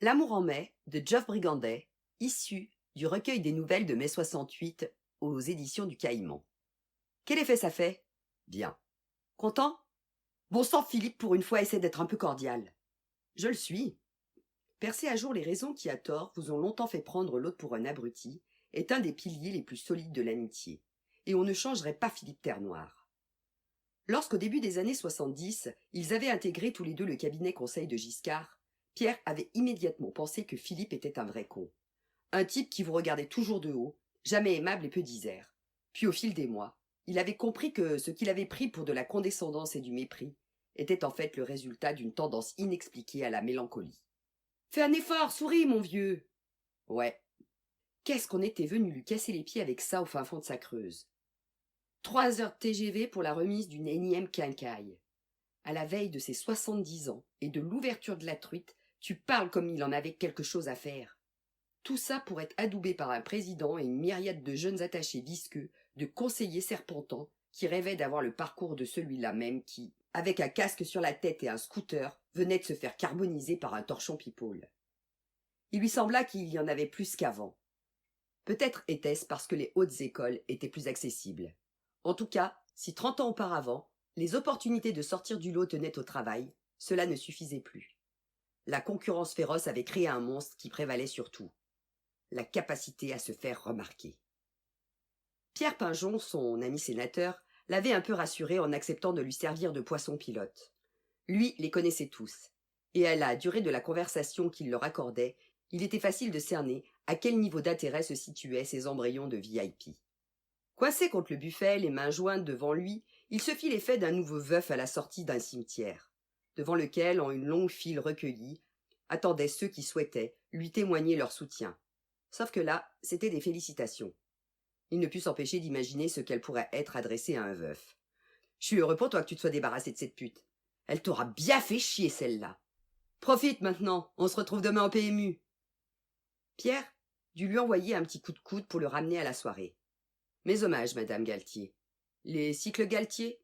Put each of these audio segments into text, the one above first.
L'amour en mai de Geoff Brigandet, issu du recueil des nouvelles de mai 68 aux éditions du Caïman. Quel effet ça fait? Bien. Content? Bon sang, Philippe, pour une fois, essaie d'être un peu cordial. Je le suis. Percer à jour les raisons qui, à tort, vous ont longtemps fait prendre l'autre pour un abruti est un des piliers les plus solides de l'amitié, et on ne changerait pas Philippe Terre-Noire. Lorsqu'au début des années 70, ils avaient intégré tous les deux le cabinet conseil de Giscard, Pierre avait immédiatement pensé que Philippe était un vrai con. Un type qui vous regardait toujours de haut, jamais aimable et peu disert. Puis au fil des mois, il avait compris que ce qu'il avait pris pour de la condescendance et du mépris était en fait le résultat d'une tendance inexpliquée à la mélancolie. « Fais un effort, souris, mon vieux !» Ouais. Qu'est-ce qu'on était venu lui casser les pieds avec ça au fin fond de sa Creuse. 3 heures de TGV pour la remise d'une énième quincaille. À la veille de ses 70 ans et de l'ouverture de la truite, tu parles comme il en avait quelque chose à faire. Tout ça pour être adoubé par un président et une myriade de jeunes attachés visqueux, de conseillers serpentants, qui rêvaient d'avoir le parcours de celui-là même qui, avec un casque sur la tête et un scooter, venait de se faire carboniser par un torchon people. Il lui sembla qu'il y en avait plus qu'avant. Peut-être était-ce parce que les hautes écoles étaient plus accessibles. En tout cas, si 30 ans auparavant, les opportunités de sortir du lot tenaient au travail, cela ne suffisait plus. La concurrence féroce avait créé un monstre qui prévalait sur tout. La capacité à se faire remarquer. Pierre Pinjon, son ami sénateur, l'avait un peu rassuré en acceptant de lui servir de poisson pilote. Lui les connaissait tous, et à la durée de la conversation qu'il leur accordait, il était facile de cerner à quel niveau d'intérêt se situaient ces embryons de VIP. Coincé contre le buffet, les mains jointes devant lui, il se fit l'effet d'un nouveau veuf à la sortie d'un cimetière, devant lequel, en une longue file recueillie, attendaient ceux qui souhaitaient lui témoigner leur soutien. Sauf que là, c'était des félicitations. Il ne put s'empêcher d'imaginer ce qu'elles pourraient être adressées à un veuf. « Je suis heureux pour toi que tu te sois débarrassé de cette pute. Elle t'aura bien fait chier, celle-là. Profite maintenant, on se retrouve demain au PMU. » Pierre dut lui envoyer un petit coup de coude pour le ramener à la soirée. « Mes hommages, madame Galtier. »« Les cycles Galtier ?»«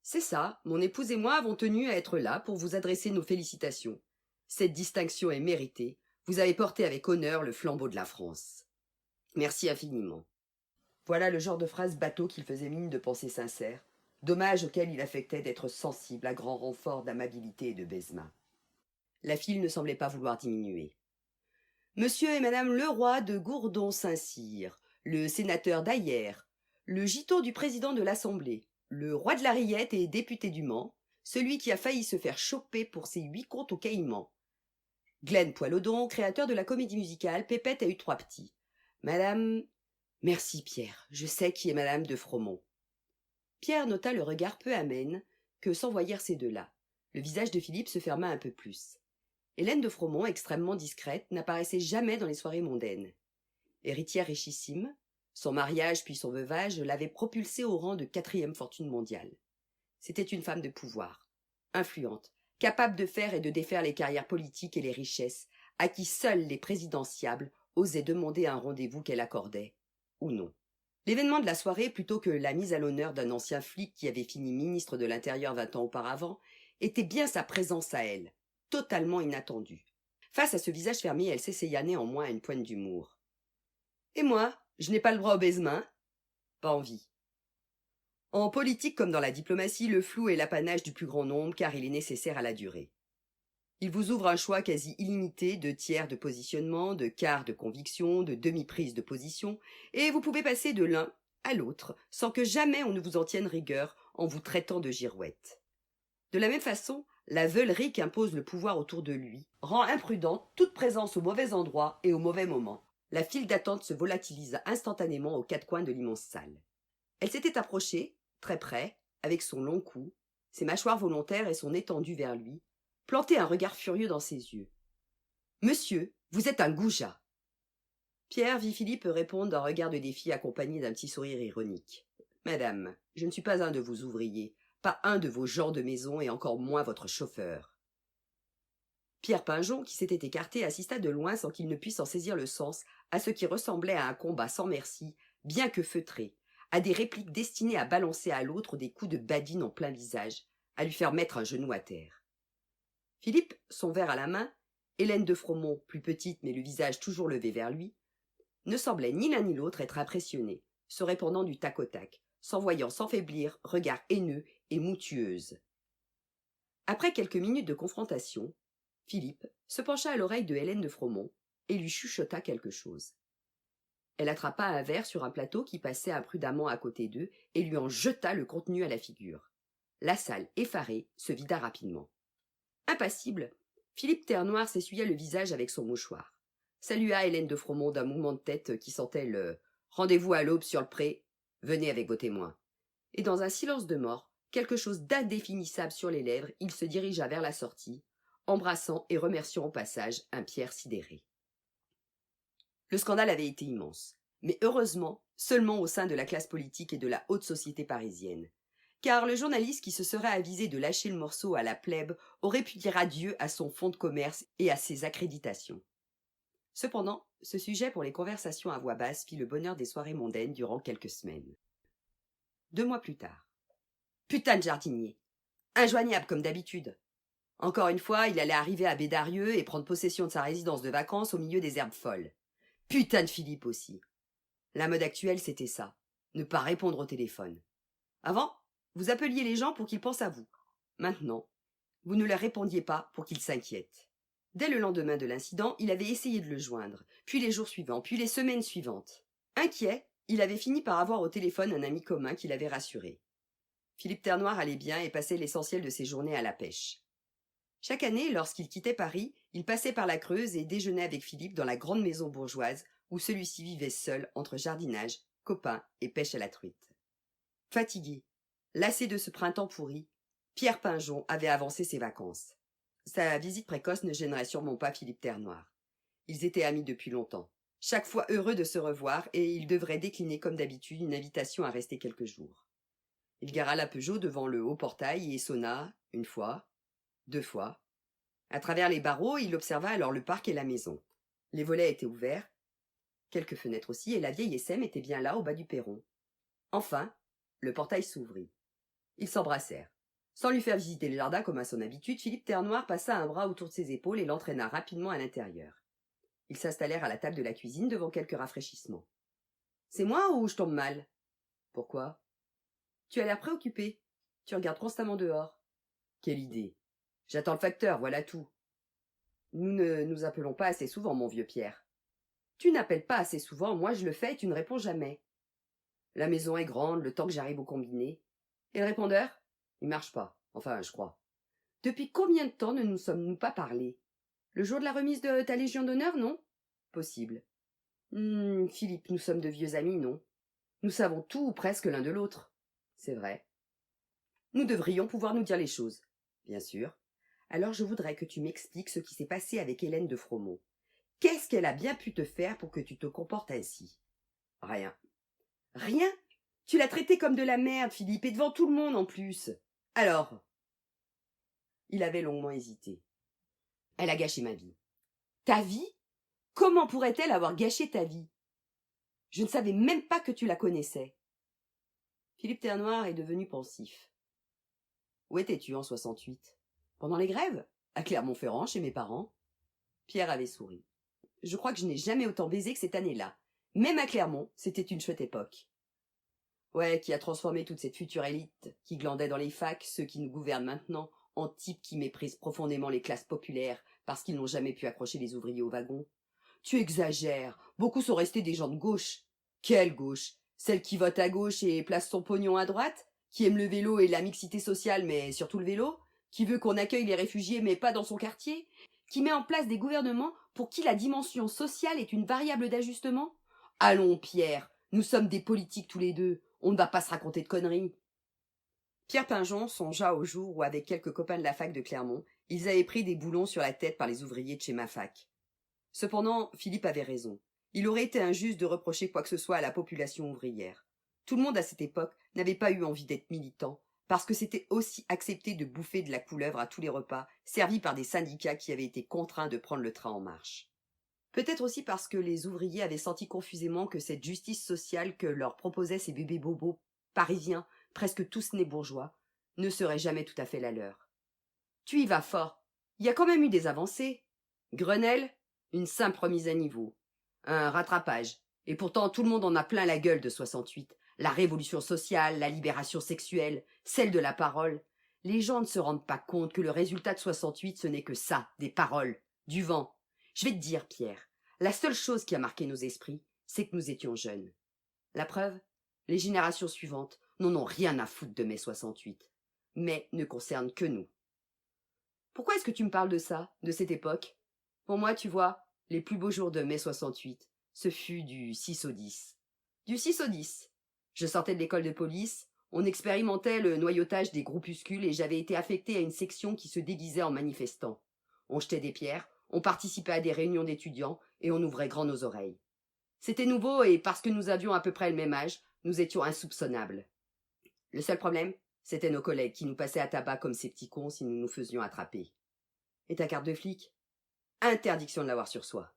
C'est ça, mon épouse et moi avons tenu à être là pour vous adresser nos félicitations. Cette distinction est méritée. Vous avez porté avec honneur le flambeau de la France. Merci infiniment. » Voilà le genre de phrase bateau qu'il faisait mine de pensée sincère, dommage auquel il affectait d'être sensible à grand renfort d'amabilité et de baisement. La file ne semblait pas vouloir diminuer. Monsieur et madame Leroy de Gourdon-Saint-Cyr, le sénateur d'Aillères, le giton du président de l'Assemblée, le roi de la rillette et député du Mans, celui qui a failli se faire choper pour ses 8 comptes au Caïman. Glenn Poilodon, créateur de la comédie musicale Pépette a eu 3 petits. Madame... Merci, Pierre, je sais qui est madame de Fromont. Pierre nota le regard peu amène que s'envoyèrent ces deux-là. Le visage de Philippe se ferma un peu plus. Hélène de Fromont, extrêmement discrète, n'apparaissait jamais dans les soirées mondaines. Héritière richissime, son mariage puis son veuvage l'avaient propulsée au rang de 4e fortune mondiale. C'était une femme de pouvoir, influente, capable de faire et de défaire les carrières politiques et les richesses, à qui seuls les présidentiables osaient demander un rendez-vous qu'elle accordait, ou non. L'événement de la soirée, plutôt que la mise à l'honneur d'un ancien flic qui avait fini ministre de l'Intérieur 20 ans auparavant, était bien sa présence à elle, totalement inattendue. Face à ce visage fermé, elle s'essaya néanmoins à une pointe d'humour. « Et moi, je n'ai pas le bras au baisement ?»« Pas envie. » En politique comme dans la diplomatie, le flou est l'apanage du plus grand nombre car il est nécessaire à la durée. Il vous ouvre un choix quasi illimité de tiers de positionnement, de quarts de conviction, de demi-prise de position, et vous pouvez passer de l'un à l'autre sans que jamais on ne vous en tienne rigueur en vous traitant de girouette. De la même façon, la veulerie qu'impose le pouvoir autour de lui rend imprudente toute présence au mauvais endroit et au mauvais moment. La file d'attente se volatilisa instantanément aux 4 coins de l'immense salle. Elle s'était approchée, très près, avec son long cou, ses mâchoires volontaires et son étendue vers lui, planter un regard furieux dans ses yeux. « Monsieur, vous êtes un goujat !» Pierre vit Philippe répondre d'un regard de défi accompagné d'un petit sourire ironique. « Madame, je ne suis pas un de vos ouvriers, pas un de vos gens de maison et encore moins votre chauffeur. » Pierre Pinjon, qui s'était écarté, assista de loin sans qu'il ne puisse en saisir le sens à ce qui ressemblait à un combat sans merci, bien que feutré, à des répliques destinées à balancer à l'autre des coups de badine en plein visage, à lui faire mettre un genou à terre. Philippe, son verre à la main, Hélène de Fromont, plus petite mais le visage toujours levé vers lui, ne semblaient ni l'un ni l'autre être impressionnés, se répondant du tac au tac, s'envoyant sans faiblir regards haineux et moutueuses. Après quelques minutes de confrontation, Philippe se pencha à l'oreille de Hélène de Fromont et lui chuchota quelque chose. Elle attrapa un verre sur un plateau qui passait imprudemment à côté d'eux et lui en jeta le contenu à la figure. La salle, effarée, se vida rapidement. Impassible, Philippe Terrenoire s'essuya le visage avec son mouchoir, salua Hélène de Fromont d'un mouvement de tête qui sentait le « rendez-vous à l'aube sur le pré, venez avec vos témoins », et dans un silence de mort, quelque chose d'indéfinissable sur les lèvres, il se dirigea vers la sortie, embrassant et remerciant au passage un Pierre sidéré. Le scandale avait été immense, mais heureusement seulement au sein de la classe politique et de la haute société parisienne, car le journaliste qui se serait avisé de lâcher le morceau à la plèbe aurait pu dire adieu à son fonds de commerce et à ses accréditations. Cependant, ce sujet pour les conversations à voix basse fit le bonheur des soirées mondaines durant quelques semaines. 2 mois plus tard. Putain de jardinier, injoignable comme d'habitude. Encore une fois, il allait arriver à Bédarieux et prendre possession de sa résidence de vacances au milieu des herbes folles. Putain de Philippe aussi. La mode actuelle, c'était ça. Ne pas répondre au téléphone. Avant, vous appeliez les gens pour qu'ils pensent à vous. Maintenant, vous ne leur répondiez pas pour qu'ils s'inquiètent. Dès le lendemain de l'incident, il avait essayé de le joindre, puis les jours suivants, puis les semaines suivantes. Inquiet, il avait fini par avoir au téléphone un ami commun qui l'avait rassuré. Philippe Terrenoire allait bien et passait l'essentiel de ses journées à la pêche. Chaque année, lorsqu'il quittait Paris, il passait par la Creuse et déjeunait avec Philippe dans la grande maison bourgeoise où celui-ci vivait seul entre jardinage, copains et pêche à la truite. Fatigué, lassé de ce printemps pourri, Pierre Pinjon avait avancé ses vacances. Sa visite précoce ne gênerait sûrement pas Philippe Terrenoire. Ils étaient amis depuis longtemps, chaque fois heureux de se revoir, et il devrait décliner comme d'habitude une invitation à rester quelques jours. Il gara la Peugeot devant le haut portail et sonna, 1 fois, 2 fois. À travers les barreaux, il observa alors le parc et la maison. Les volets étaient ouverts, quelques fenêtres aussi, et la vieille SM était bien là au bas du perron. Enfin, le portail s'ouvrit. Ils s'embrassèrent. Sans lui faire visiter le jardin comme à son habitude, Philippe Terrenoire passa un bras autour de ses épaules et l'entraîna rapidement à l'intérieur. Ils s'installèrent à la table de la cuisine devant quelques rafraîchissements. « C'est moi ou je tombe mal ?»« Pourquoi ?»« Tu as l'air préoccupé. Tu regardes constamment dehors. »« Quelle idée. J'attends le facteur, voilà tout. »« Nous ne nous appelons pas assez souvent, mon vieux Pierre. »« Tu n'appelles pas assez souvent, moi je le fais et tu ne réponds jamais. »« La maison est grande, le temps que j'arrive au combiné. »« Et le répondeur ? Il marche pas. Enfin, je crois. »« Depuis combien de temps ne nous sommes-nous pas parlé ? Le jour de la remise de ta Légion d'honneur, non ? Possible. Philippe, nous sommes de vieux amis, non ? Nous savons tout ou presque l'un de l'autre. C'est vrai. Nous devrions pouvoir nous dire les choses. Bien sûr. Alors je voudrais que tu m'expliques ce qui s'est passé avec Hélène de Fromont. Qu'est-ce qu'elle a bien pu te faire pour que tu te comportes ainsi ? Rien. Rien ? Tu l'as traitée comme de la merde, Philippe, et devant tout le monde en plus. Alors ? Il avait longuement hésité. Elle a gâché ma vie. Ta vie ? Comment pourrait-elle avoir gâché ta vie ? Je ne savais même pas que tu la connaissais. Philippe Terrenoire est devenu pensif. Où étais-tu en 68 ? Pendant les grèves ? À Clermont-Ferrand, chez mes parents ? Pierre avait souri. Je crois que je n'ai jamais autant baisé que cette année-là. Même à Clermont, c'était une chouette époque. Ouais, qui a transformé toute cette future élite qui glandait dans les facs, ceux qui nous gouvernent maintenant, en types qui méprisent profondément les classes populaires parce qu'ils n'ont jamais pu accrocher les ouvriers au wagon. Tu exagères. Beaucoup sont restés des gens de gauche. Quelle gauche ? Celle qui vote à gauche et place son pognon à droite ? Qui aime le vélo et la mixité sociale, mais surtout le vélo ? Qui veut qu'on accueille les réfugiés, mais pas dans son quartier ? Qui met en place des gouvernements pour qui la dimension sociale est une variable d'ajustement ? Allons, Pierre, nous sommes des politiques tous les deux. On ne va pas se raconter de conneries. Pierre Pinjon songea au jour où, avec quelques copains de la fac de Clermont, ils avaient pris des boulons sur la tête par les ouvriers de chez ma fac. Cependant, Philippe avait raison. Il aurait été injuste de reprocher quoi que ce soit à la population ouvrière. Tout le monde à cette époque n'avait pas eu envie d'être militant, parce que c'était aussi accepté de bouffer de la couleuvre à tous les repas, servis par des syndicats qui avaient été contraints de prendre le train en marche. Peut-être aussi parce que les ouvriers avaient senti confusément que cette justice sociale que leur proposaient ces bébés bobos parisiens, presque tous nés bourgeois, ne serait jamais tout à fait la leur. Tu y vas fort. Il y a quand même eu des avancées. Grenelle, une simple remise à niveau. Un rattrapage. Et pourtant, tout le monde en a plein la gueule de 68. La révolution sociale, la libération sexuelle, celle de la parole. Les gens ne se rendent pas compte que le résultat de 68, ce n'est que ça, des paroles, du vent. Je vais te dire, Pierre, la seule chose qui a marqué nos esprits, c'est que nous étions jeunes. La preuve, les générations suivantes n'en ont rien à foutre de mai 68, mais ne concernent que nous. Pourquoi est-ce que tu me parles de ça, de cette époque? Pour moi, tu vois, les plus beaux jours de mai 68, ce fut du 6 au 10. Du 6 au 10. Je sortais de l'école de police, on expérimentait le noyautage des groupuscules et j'avais été affecté à une section qui se déguisait en manifestant. On jetait des pierres, on participait à des réunions d'étudiants et on ouvrait grand nos oreilles. C'était nouveau et parce que nous avions à peu près le même âge, nous étions insoupçonnables. Le seul problème, c'était nos collègues qui nous passaient à tabac comme ces petits cons si nous nous faisions attraper. Et ta carte de flic? Interdiction de l'avoir sur soi.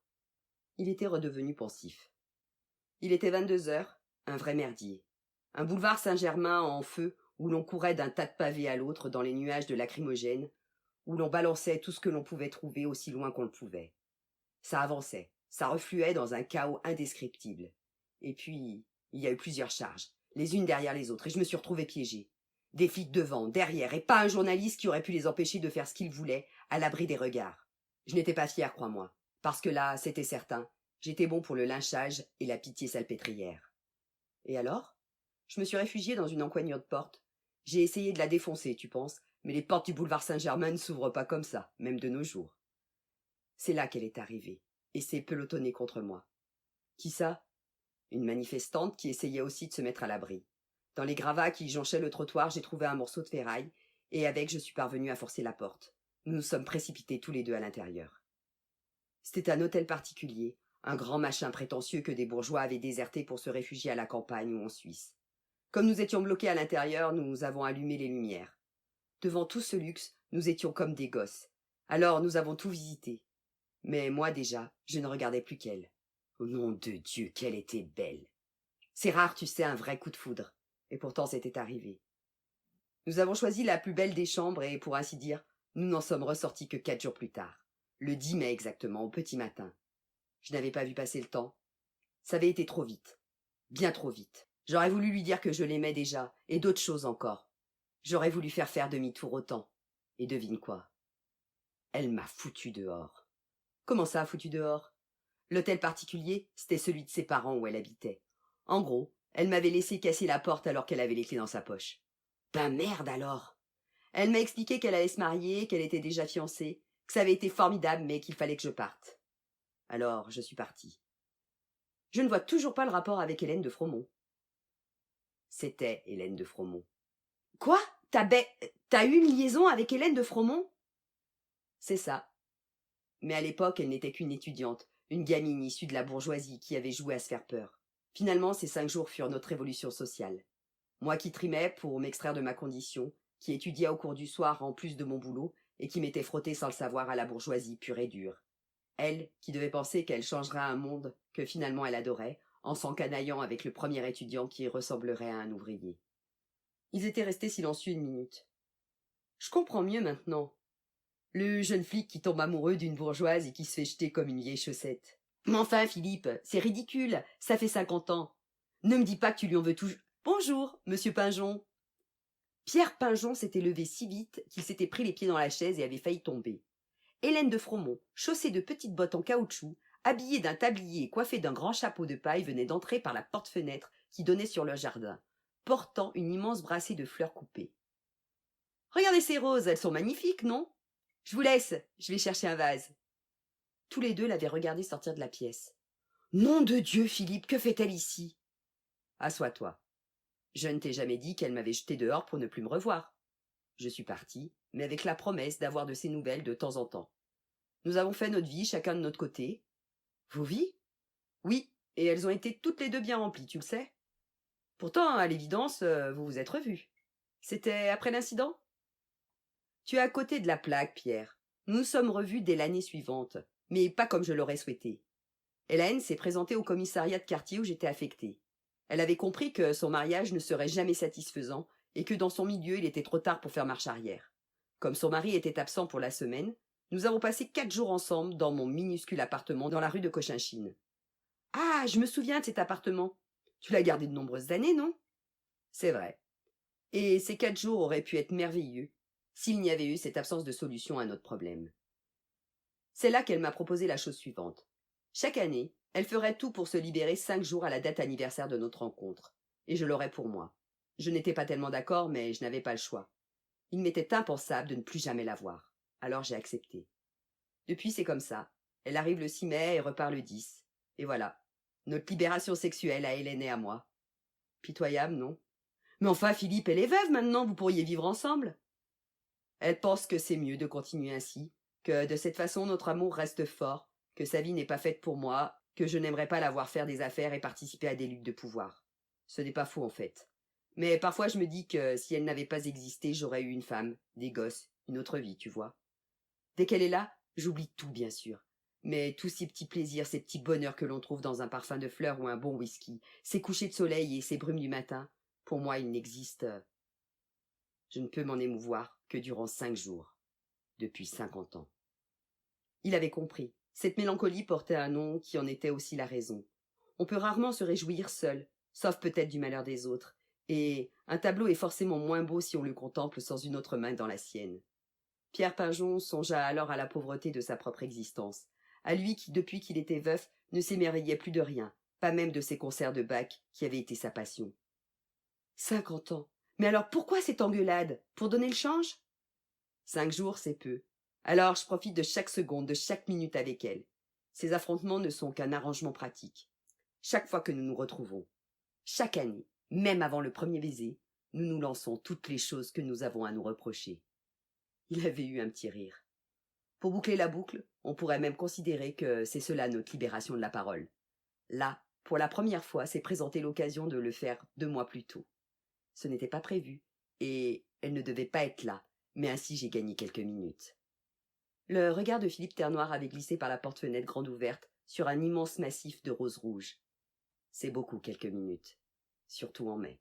Il était redevenu pensif. Il était 22 heures, un vrai merdier. Un boulevard Saint-Germain en feu où l'on courait d'un tas de pavés à l'autre dans les nuages de lacrymogènes, où l'on balançait tout ce que l'on pouvait trouver aussi loin qu'on le pouvait. Ça avançait, ça refluait dans un chaos indescriptible. Et puis, il y a eu plusieurs charges, les unes derrière les autres, et je me suis retrouvé piégé. Des flics devant, derrière, et pas un journaliste qui aurait pu les empêcher de faire ce qu'ils voulaient, à l'abri des regards. Je n'étais pas fier, crois-moi, parce que là, c'était certain, j'étais bon pour le lynchage et la pitié salpêtrière. Et alors? Je me suis réfugié dans une encoignure de porte. J'ai essayé de la défoncer, tu penses, mais les portes du boulevard Saint-Germain ne s'ouvrent pas comme ça, même de nos jours. C'est là qu'elle est arrivée, et s'est pelotonnée contre moi. Qui ça? Une manifestante qui essayait aussi de se mettre à l'abri. Dans les gravats qui jonchaient le trottoir, j'ai trouvé un morceau de ferraille, et avec, je suis parvenu à forcer la porte. Nous nous sommes précipités tous les deux à l'intérieur. C'était un hôtel particulier, un grand machin prétentieux que des bourgeois avaient déserté pour se réfugier à la campagne ou en Suisse. Comme nous étions bloqués à l'intérieur, nous avons allumé les lumières. Devant tout ce luxe, nous étions comme des gosses. Alors nous avons tout visité. Mais moi déjà, je ne regardais plus qu'elle. Au nom de Dieu, qu'elle était belle. C'est rare, tu sais, un vrai coup de foudre. Et pourtant c'était arrivé. Nous avons choisi la plus belle des chambres et, pour ainsi dire, nous n'en sommes ressortis que 4 jours plus tard. Le 10 mai exactement, au petit matin. Je n'avais pas vu passer le temps. Ça avait été trop vite. Bien trop vite. J'aurais voulu lui dire que je l'aimais déjà, et d'autres choses encore. J'aurais voulu faire demi-tour autant. Et devine quoi? Elle m'a foutu dehors. Comment ça, foutu dehors? L'hôtel particulier, c'était celui de ses parents où elle habitait. En gros, elle m'avait laissé casser la porte alors qu'elle avait les clés dans sa poche. Ben merde alors! Elle m'a expliqué qu'elle allait se marier, qu'elle était déjà fiancée, que ça avait été formidable, mais qu'il fallait que je parte. Alors, je suis partie. Je ne vois toujours pas le rapport avec Hélène de Fromont. C'était Hélène de Fromont. Quoi? T'as eu une liaison avec Hélène de Fromont? C'est ça. Mais à l'époque, elle n'était qu'une étudiante, une gamine issue de la bourgeoisie qui avait joué à se faire peur. Finalement, ces 5 jours furent notre révolution sociale. Moi qui trimais pour m'extraire de ma condition, qui étudiais au cours du soir en plus de mon boulot, et qui m'était frotté sans le savoir à la bourgeoisie pure et dure. Elle, qui devait penser qu'elle changerait un monde que finalement elle adorait, en s'encanaillant avec le premier étudiant qui ressemblerait à un ouvrier. Ils étaient restés silencieux une minute. Je comprends mieux maintenant. Le jeune flic qui tombe amoureux d'une bourgeoise et qui se fait jeter comme une vieille chaussette. Mais enfin, Philippe, c'est ridicule, ça fait 50 ans. Ne me dis pas que tu lui en veux toujours. Bonjour, monsieur Pinjon. Pierre Pinjon s'était levé si vite qu'il s'était pris les pieds dans la chaise et avait failli tomber. Hélène de Fromont, chaussée de petites bottes en caoutchouc, habillée d'un tablier et coiffée d'un grand chapeau de paille, venait d'entrer par la porte-fenêtre qui donnait sur leur jardin, portant une immense brassée de fleurs coupées. « Regardez ces roses, elles sont magnifiques, non ? Je vous laisse, je vais chercher un vase. » Tous les deux l'avaient regardée sortir de la pièce. « Nom de Dieu, Philippe, que fait-elle ici ?»« Assois-toi. Je ne t'ai jamais dit qu'elle m'avait jeté dehors pour ne plus me revoir. Je suis parti, mais avec la promesse d'avoir de ses nouvelles de temps en temps. Nous avons fait notre vie, chacun de notre côté. »« Vos vies ? » ?»« Oui, et elles ont été toutes les deux bien remplies, tu le sais. Pourtant, à l'évidence, vous vous êtes revus. C'était après l'incident ? » ?»« Tu es à côté de la plaque, Pierre. Nous nous sommes revus dès l'année suivante, mais pas comme je l'aurais souhaité. Hélène s'est présentée au commissariat de quartier où j'étais affectée. Elle avait compris que son mariage ne serait jamais satisfaisant et que dans son milieu il était trop tard pour faire marche arrière. Comme son mari était absent pour la semaine, Nous avons passé 4 jours ensemble dans mon minuscule appartement dans la rue de Cochinchine. Ah, je me souviens de cet appartement. Tu l'as gardé de nombreuses années, non? C'est vrai. Et ces 4 jours auraient pu être merveilleux s'il n'y avait eu cette absence de solution à notre problème. C'est là qu'elle m'a proposé la chose suivante. Chaque année, elle ferait tout pour se libérer 5 jours à la date anniversaire de notre rencontre, et je l'aurais pour moi. Je n'étais pas tellement d'accord, mais je n'avais pas le choix. Il m'était impensable de ne plus jamais la voir. Alors j'ai accepté. Depuis, c'est comme ça. Elle arrive le 6 mai et repart le 10. Et voilà. Notre libération sexuelle à Hélène et à moi. Pitoyable, non? Mais enfin, Philippe, elle est veuve maintenant, vous pourriez vivre ensemble. Elle pense que c'est mieux de continuer ainsi, que de cette façon notre amour reste fort, que sa vie n'est pas faite pour moi, que je n'aimerais pas la voir faire des affaires et participer à des luttes de pouvoir. Ce n'est pas faux en fait. Mais parfois je me dis que si elle n'avait pas existé, j'aurais eu une femme, des gosses, une autre vie, tu vois. Dès qu'elle est là, j'oublie tout bien sûr. Mais tous ces petits plaisirs, ces petits bonheurs que l'on trouve dans un parfum de fleurs ou un bon whisky, ces couchers de soleil et ces brumes du matin, pour moi ils n'existent. Je ne peux m'en émouvoir que durant 5 jours, depuis 50 ans. Il avait compris. Cette mélancolie portait un nom qui en était aussi la raison. On peut rarement se réjouir seul, sauf peut-être du malheur des autres, et un tableau est forcément moins beau si on le contemple sans une autre main dans la sienne. Pierre Pinjon songea alors à la pauvreté de sa propre existence, à lui qui, depuis qu'il était veuf, ne s'émerveillait plus de rien, pas même de ses concerts de Bach, qui avaient été sa passion. 50 ans. Mais alors pourquoi cette engueulade? Pour donner le change? 5 jours, c'est peu. Alors je profite de chaque seconde, de chaque minute avec elle. Ces affrontements ne sont qu'un arrangement pratique. Chaque fois que nous nous retrouvons, chaque année, même avant le premier baiser, nous nous lançons toutes les choses que nous avons à nous reprocher. Il avait eu un petit rire. Pour boucler la boucle, on pourrait même considérer que c'est cela notre libération de la parole. Là, pour la première fois, s'est présentée l'occasion de le faire 2 mois plus tôt. Ce n'était pas prévu, et elle ne devait pas être là, mais ainsi j'ai gagné quelques minutes. Le regard de Philippe Ternoir avait glissé par la porte-fenêtre grande ouverte sur un immense massif de roses rouges. C'est beaucoup quelques minutes, surtout en mai.